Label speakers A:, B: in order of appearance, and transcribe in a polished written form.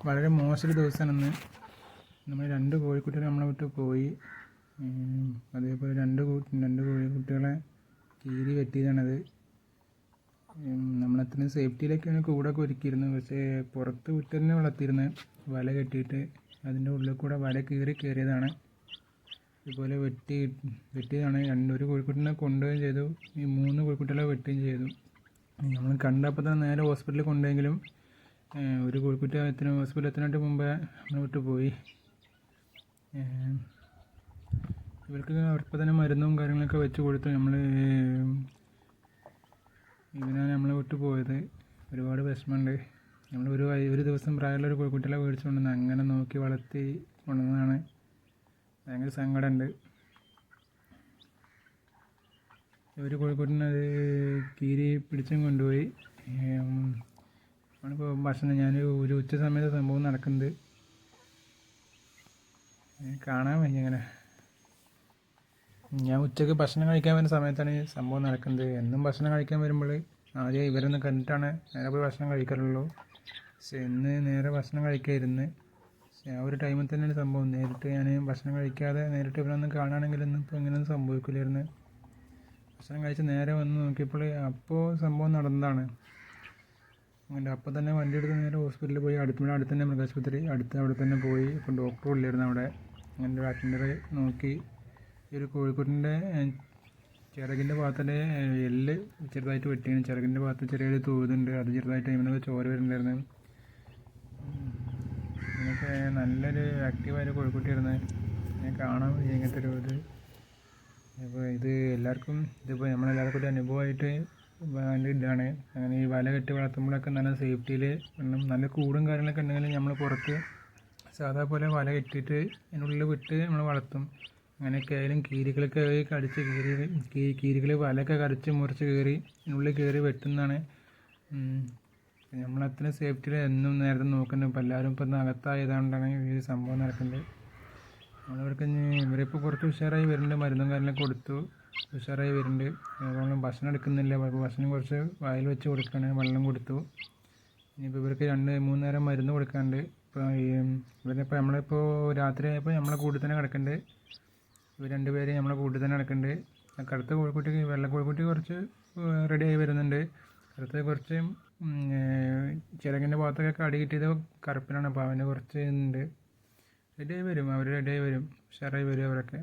A: വളരെ മോശമൊരു ദിവസമാണെന്ന്. നമ്മൾ 2 കോഴിക്കുട്ടികൾ നമ്മളെ വിട്ട് പോയി. അതേപോലെ രണ്ട് കോഴിക്കുട്ടികളെ കീരി വെട്ടിയതാണത്. നമ്മളത്രയും സേഫ്റ്റിയിലൊക്കെയാണ് കൂടൊക്കെ ഒരുക്കിയിരുന്നത്. പക്ഷേ പുറത്ത് വിട്ട് തന്നെ വളർത്തിയിരുന്നത്, വല കെട്ടിയിട്ട്. അതിൻ്റെ ഉള്ളിൽ കൂടെ വല കയറിയതാണ്. ഇതുപോലെ വെട്ടിയതാണ്. ഒരു കോഴിക്കുട്ടിനെ കൊണ്ടുപോവുകയും ചെയ്തു, ഈ 3 കോഴിക്കുട്ടികളെ വെട്ടുകയും ചെയ്തു. നമ്മൾ കണ്ടപ്പോൾ തന്നെ നേരെ ഹോസ്പിറ്റലിൽ കൊണ്ടുപോയെങ്കിലും ഒരു കോഴിക്കുട്ടി ഹോസ്പിറ്റലിൽ എത്തുന്നതിന് മുമ്പേ നമ്മളെ വിട്ട് പോയി. ഇവർക്ക് അവർക്ക് തന്നെ മരുന്നും കാര്യങ്ങളൊക്കെ വെച്ച് കൊടുത്തു. ഇതിനാണ് നമ്മളെ വിട്ട് പോയത്. ഒരുപാട് വിഷമമുണ്ട്. നമ്മൾ ഒരു ദിവസം പ്രായമുള്ള ഒരു കോഴിക്കുട്ടികളെ മേടിച്ചു കൊണ്ടുവന്ന് അങ്ങനെ നോക്കി വളർത്തി കൊണ്ടുവന്നതാണ്. ഭയങ്കര സങ്കടമുണ്ട്. ഒരു കോഴിക്കുട്ടിനെ അത് കീരി പിടിച്ചും കൊണ്ടുപോയി. നമ്മളിപ്പോൾ ഭക്ഷണം ഒരു ഉച്ച സമയത്ത് സംഭവം നടക്കുന്നത് കാണാൻ വയ്യ. അങ്ങനെ ഞാൻ ഉച്ചയ്ക്ക് ഭക്ഷണം കഴിക്കാൻ വരുന്ന സമയത്താണ് ഈ സംഭവം നടക്കുന്നത്. എന്നും ഭക്ഷണം കഴിക്കാൻ വരുമ്പോൾ ആദ്യം ഇവരൊന്ന് കണ്ടിട്ടാണ് നേരെ പോയി ഭക്ഷണം കഴിക്കാറുള്ളൂ. പക്ഷെ ഇന്ന് നേരെ ഭക്ഷണം കഴിക്കാതിരുന്ന്. പക്ഷേ ആ ഒരു ടൈമിൽ തന്നെയാണ് സംഭവം. നേരിട്ട് ഞാൻ ഭക്ഷണം കഴിക്കാതെ നേരിട്ട് ഇവരൊന്നും കാണുകയാണെങ്കിൽ ഇപ്പോൾ ഇങ്ങനെയൊന്നും സംഭവിക്കില്ലായിരുന്നു. ഭക്ഷണം കഴിച്ച് നേരെ വന്ന് നോക്കിയപ്പോൾ അപ്പോൾ സംഭവം നടന്നതാണ്. അങ്ങനെ അപ്പോൾ തന്നെ വണ്ടി എടുത്ത് നേരെ ഹോസ്പിറ്റലിൽ പോയി. അടുത്ത് തന്നെ മൃഗാശുപത്രി അവിടെ തന്നെ പോയി. അപ്പോൾ ഡോക്ടറും ഇല്ലായിരുന്നു അവിടെ. അങ്ങനെ ഒരു അറ്റൻഡർ നോക്കി. ഈ ഒരു കോഴിക്കുട്ടിൻ്റെ ചിറകിൻ്റെ ഭാഗത്തിൻ്റെ എല്ല് ചെറുതായിട്ട് വെട്ടിയാണ്. ചിറകിൻ്റെ ഭാഗത്ത് ചെറിയൊരു തൂതുണ്ട്, അത് ചെറുതായിട്ട് അതിനൊക്കെ ചോര വരുന്നുണ്ടായിരുന്നു. ഇങ്ങനത്തെ നല്ലൊരു ആക്റ്റീവായൊരു കോഴിക്കുട്ടിയായിരുന്നു. ഞാൻ കാണാൻ വയ്യ ഇങ്ങനത്തെ ഒരു ഇത്. അപ്പോൾ ഇതിപ്പോൾ നമ്മളെല്ലാവർക്കും ഒരു അനുഭവമായിട്ട് ഇതാണ്. അങ്ങനെ ഈ വല കെട്ടി വളർത്തുമ്പോഴൊക്കെ നല്ല സേഫ്റ്റിയിൽ നല്ല കൂടും കാര്യങ്ങളൊക്കെ ഉണ്ടെങ്കിൽ നമ്മൾ പുറത്ത് സാധാ പോലെ വല കെട്ടിയിട്ട് അതിനുള്ളിൽ വിട്ട് നമ്മൾ വളർത്തും. അങ്ങനെയൊക്കെ ആയാലും കീരികളൊക്കെ കടിച്ച് കീരികൾ വലയൊക്കെ കടിച്ച് മുറിച്ച് അതിനുള്ളിൽ കയറി വെട്ടുന്നതാണ്. നമ്മളത്രയും സേഫ്റ്റിയിൽ എന്നും നേരത്തെ നോക്കുന്നത്. ഇപ്പോൾ എല്ലാവരും ഇപ്പം അകത്തായതുകൊണ്ടാണ് ഈ സംഭവം നടക്കുന്നത്. നമ്മളിവർക്ക് ഇവരിപ്പോൾ കുറച്ച് ഉഷാറായി വരുന്നുണ്ട്. മരുന്നും കാര്യങ്ങളൊക്കെ കൊടുത്തു, ഉഷാറായി വരുന്നുണ്ട്. അതുകൊണ്ട് ഭക്ഷണം എടുക്കുന്നില്ല. ഭക്ഷണം കുറച്ച് വായിൽ വെച്ച് കൊടുക്കുകയാണ്, വെള്ളം കൊടുത്തു. ഇനിയിപ്പോൾ ഇവർക്ക് 2-3 നേരം മരുന്ന് കൊടുക്കാണ്ട്. ഇവരിപ്പോൾ നമ്മളിപ്പോൾ രാത്രി ആയപ്പോൾ നമ്മളെ കൂട്ടിൽ തന്നെ കിടക്കുന്നുണ്ട്. ഇവർ 2 പേര് നമ്മളെ കൂട്ടിൽ തന്നെ കിടക്കുന്നുണ്ട്. കറുത്ത കോഴിക്കുട്ടി, വെള്ള കോഴിക്കുട്ടി കുറച്ച് റെഡിയായി വരുന്നുണ്ട്. കറുത്ത കുറച്ച് ചിറകിൻ്റെ ഭാഗത്തൊക്കെ അടി കിട്ടിയത് കറുപ്പിലാണ്. അപ്പോൾ അവന് കുറച്ച് ഉണ്ട്. റെഡിയായി വരും, അവർ റെഡിയായി വരും, ഉഷാറായി വരും അവരൊക്കെ.